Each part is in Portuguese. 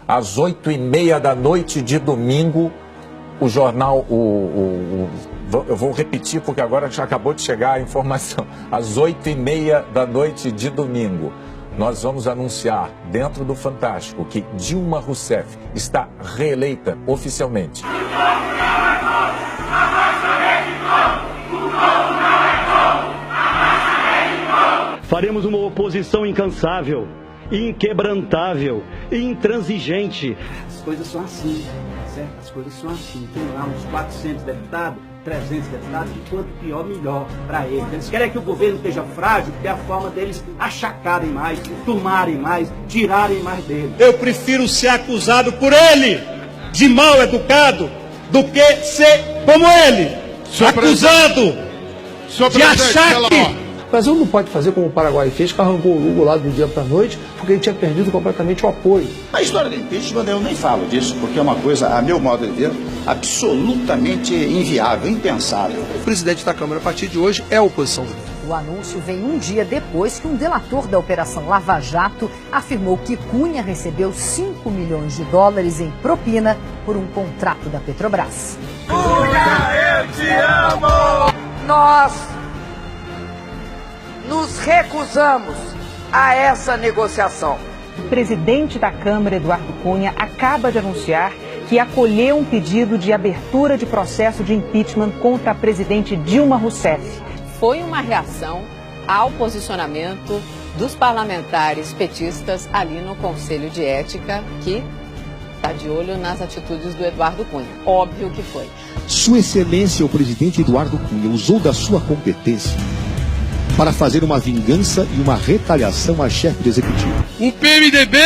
às 8h30 da noite de domingo, o jornal, eu vou repetir porque agora já acabou de chegar a informação, às 8h30 da noite de domingo, nós vamos anunciar dentro do Fantástico que Dilma Rousseff está reeleita oficialmente. Faremos uma oposição incansável, inquebrantável, intransigente. As coisas são assim, certo? As coisas são assim. Tem lá uns 400 deputados, 300 deputados, e quanto pior, melhor para eles. Eles querem que o governo esteja frágil, porque é a forma deles achacarem mais, tomarem mais, tirarem mais dele. Eu prefiro ser acusado por ele de mal educado do que ser como ele, acusado de achar que... O Brasil não pode fazer como o Paraguai fez, que arrancou o Lugo lá do dia para a noite, porque ele tinha perdido completamente o apoio. A história do impeachment, eu nem falo disso, porque é uma coisa, a meu modo de ver, absolutamente inviável, impensável. O presidente da Câmara, a partir de hoje, é a oposição do governo. O anúncio vem um dia depois que um delator da Operação Lava Jato afirmou que Cunha recebeu $5 milhões em propina por um contrato da Petrobras. Cunha, eu te amo! Nós nos recusamos a essa negociação. O presidente da Câmara, Eduardo Cunha, acaba de anunciar que acolheu um pedido de abertura de processo de impeachment contra a presidente Dilma Rousseff. Foi uma reação ao posicionamento dos parlamentares petistas ali no Conselho de Ética, que está de olho nas atitudes do Eduardo Cunha. Óbvio que foi. Sua Excelência, o presidente Eduardo Cunha, usou da sua competência para fazer uma vingança e uma retaliação à chefe do executivo. O PMDB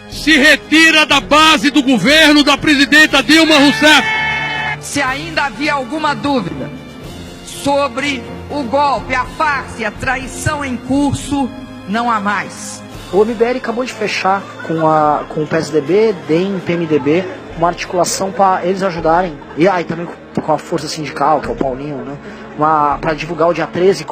se retira da base do governo da presidenta Dilma Rousseff. Se ainda havia alguma dúvida sobre o golpe, a farsa e a traição em curso, não há mais. O MBL acabou de fechar com o PSDB, DEM, PMDB, uma articulação para eles ajudarem, e aí também com a força sindical, que é o Paulinho, né? Para divulgar o dia 13,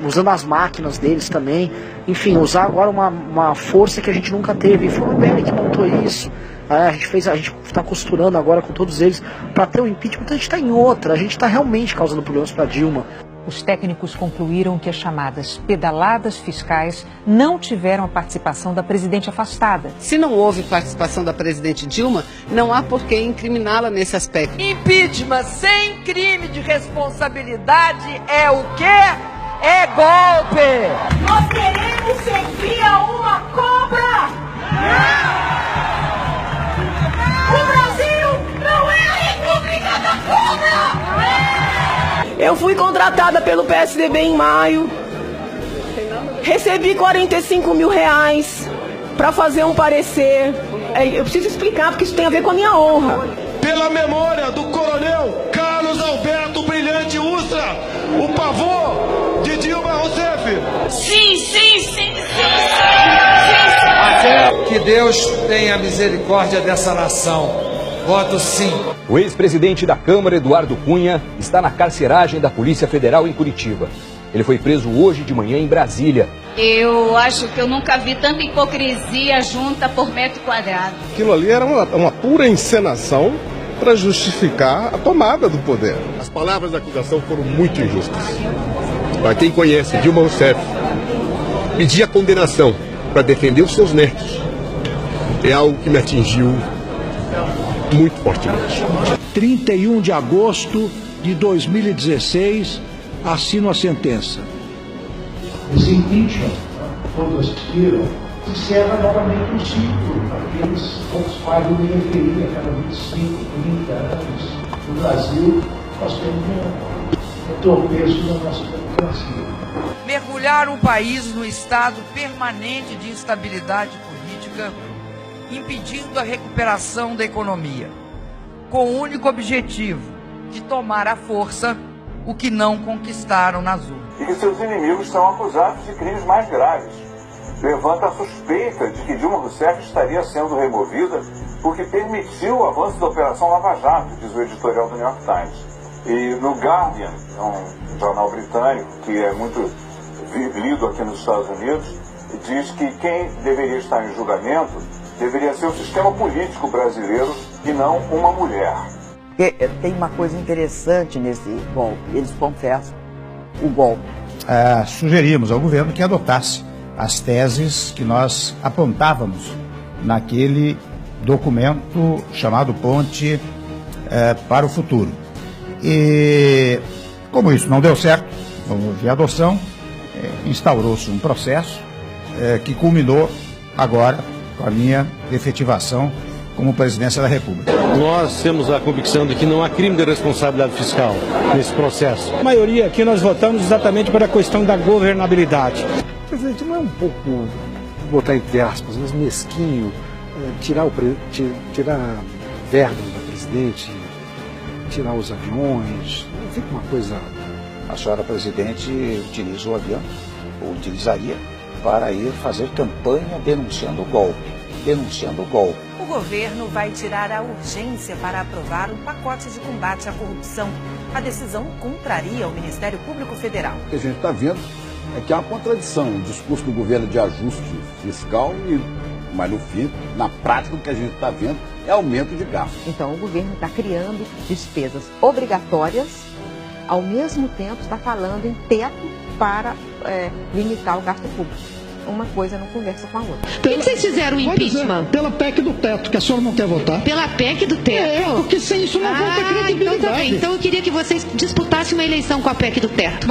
usando as máquinas deles também, enfim, usar agora uma força que a gente nunca teve. E foi o MBL que montou isso. A gente está costurando agora com todos eles para ter o impeachment. Então a gente está em outra, a gente está realmente causando problemas para Dilma. Os técnicos concluíram que as chamadas pedaladas fiscais não tiveram a participação da presidente afastada. Se não houve participação da presidente Dilma, não há por que incriminá-la nesse aspecto. Impeachment sem crime de responsabilidade é o quê? É golpe! Nós queremos servir a uma cobra! O Brasil não é a República da Cobra! Eu fui contratada pelo PSDB em maio, recebi R$45 mil para fazer um parecer. Eu preciso explicar porque isso tem a ver com a minha honra. Pela memória do coronel Carlos Alberto Brilhante Ustra, o pavô de Dilma Rousseff. Sim, sim, sim, sim, Até que Deus tenha misericórdia dessa nação. Voto sim. O ex-presidente da Câmara, Eduardo Cunha, está na carceragem da Polícia Federal em Curitiba. Ele foi preso hoje de manhã em Brasília. Eu acho que eu nunca vi tanta hipocrisia junta por metro quadrado. Aquilo ali era uma pura encenação para justificar a tomada do poder. As palavras da acusação foram muito injustas. Para quem conhece Dilma Rousseff, pedir a condenação para defender os seus netos é algo que me atingiu muito fortemente. 31 de agosto de 2016, assino a sentença. Esse impeachment, todos viram, encerra novamente um ciclo, aqueles aos quais eu me referi a cada 25, 30 anos. No Brasil, nós temos um tropeço na nossa democracia. Mergulhar o país no estado permanente de instabilidade política, impedindo a recuperação da economia, com o único objetivo de tomar à força o que não conquistaram nas urnas. E que seus inimigos são acusados de crimes mais graves. Levanta a suspeita de que Dilma Rousseff estaria sendo removida porque permitiu o avanço da Operação Lava Jato, diz o editorial do New York Times. E no Guardian, um jornal britânico que é muito lido aqui nos Estados Unidos, diz que quem deveria estar em julgamento deveria ser o sistema político brasileiro e não uma mulher. Tem uma coisa interessante nesse golpe, eles confessam o golpe. Sugerimos ao governo que adotasse as teses que nós apontávamos naquele documento chamado Ponte para o Futuro. E, como isso não deu certo, não houve adoção, instaurou-se um processo que culminou agora com a minha efetivação como presidência da República. Nós temos a convicção de que não há crime de responsabilidade fiscal nesse processo. A maioria aqui nós votamos exatamente para a questão da governabilidade. Presidente, não é um pouco, vou botar entre aspas, mas mesquinho, tirar verbas da presidente, tirar os aviões, não fica uma coisa... A senhora presidente utiliza o avião, ou utilizaria, para ir fazer campanha denunciando o golpe. O governo vai tirar a urgência para aprovar um pacote de combate à corrupção. A decisão contraria o Ministério Público Federal. O que a gente está vendo é que há uma contradição. O discurso do governo de ajuste fiscal, mas no fim, na prática, o que a gente está vendo é aumento de gasto. Então o governo está criando despesas obrigatórias, ao mesmo tempo está falando em teto para limitar o gasto público. Uma coisa não conversa com a outra. Por que vocês fizeram o impeachment? Pela PEC do teto, que a senhora não quer votar. Pela PEC do teto? Porque sem isso não vai ter credibilidade. Então tá bem. Então eu queria que vocês disputassem uma eleição com a PEC do teto.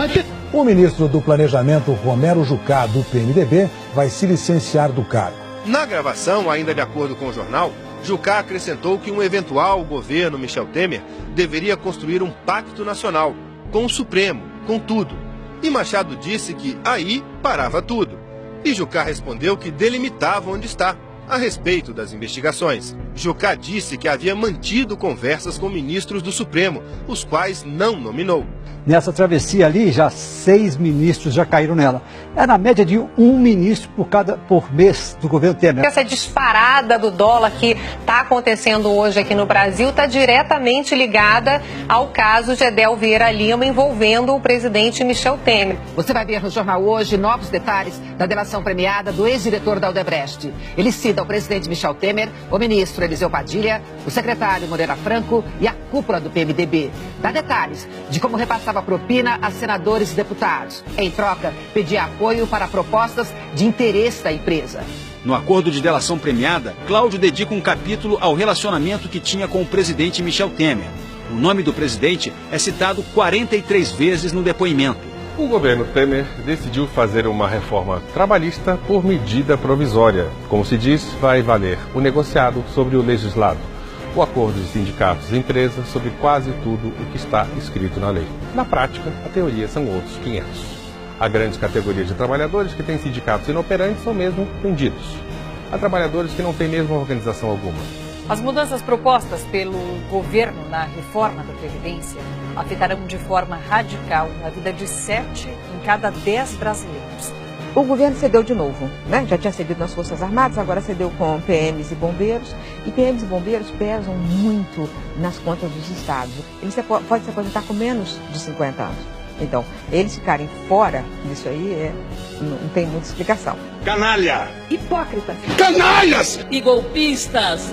O ministro do Planejamento, Romero Jucá, do PMDB, vai se licenciar do cargo. Na gravação, ainda de acordo com o jornal, Jucá acrescentou que um eventual governo Michel Temer deveria construir um pacto nacional, com o Supremo, com tudo. E Machado disse que aí parava tudo. E Jucá respondeu que delimitava onde está, a respeito das investigações. Jucá disse que havia mantido conversas com ministros do Supremo, os quais não nominou. Nessa travessia ali, já 6 ministros já caíram nela. É na média de 1 ministro por mês do governo Temer. Essa disparada do dólar que está acontecendo hoje aqui no Brasil está diretamente ligada ao caso de Edel Vieira Lima envolvendo o presidente Michel Temer. Você vai ver no jornal hoje novos detalhes da delação premiada do ex-diretor da Odebrecht. Ele cita o presidente Michel Temer, o ministro Eliseu Padilha, o secretário Moreira Franco e a cúpula do PMDB. Dá detalhes de como repassava propina a senadores e deputados. Em troca, pedia apoio para propostas de interesse da empresa. No acordo de delação premiada, Cláudio dedica um capítulo ao relacionamento que tinha com o presidente Michel Temer. O nome do presidente é citado 43 vezes no depoimento. O governo Temer decidiu fazer uma reforma trabalhista por medida provisória. Como se diz, vai valer o negociado sobre o legislado. O acordo de sindicatos e empresas sobre quase tudo o que está escrito na lei. Na prática, a teoria são outros 500. Há grandes categorias de trabalhadores que têm sindicatos inoperantes ou mesmo vendidos. Há trabalhadores que não têm mesmo organização alguma. As mudanças propostas pelo governo na reforma da Previdência afetarão de forma radical a vida de 7 em cada 10 brasileiros. O governo cedeu de novo, né? Já tinha cedido nas Forças Armadas, agora cedeu com PMs e bombeiros. E PMs e bombeiros pesam muito nas contas dos estados. Eles podem se aposentar com menos de 50 anos. Então, eles ficarem fora disso aí não tem muita explicação. Canalha! Hipócritas! Canalhas! E golpistas!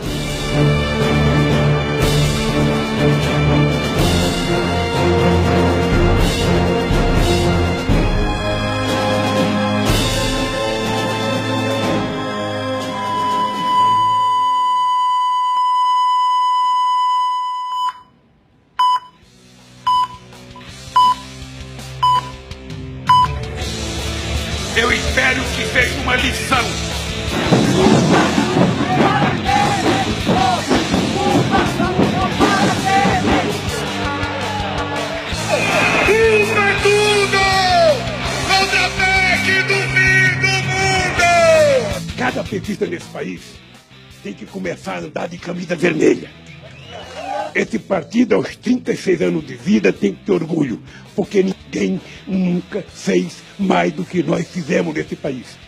Eu espero que seja uma lição. Uma tudo! Contra a PEC do fim do mundo! Cada petista nesse país tem que começar a andar de camisa vermelha. Esse partido, aos 36 anos de vida, tem que ter orgulho, porque ninguém nunca fez mais do que nós fizemos nesse país.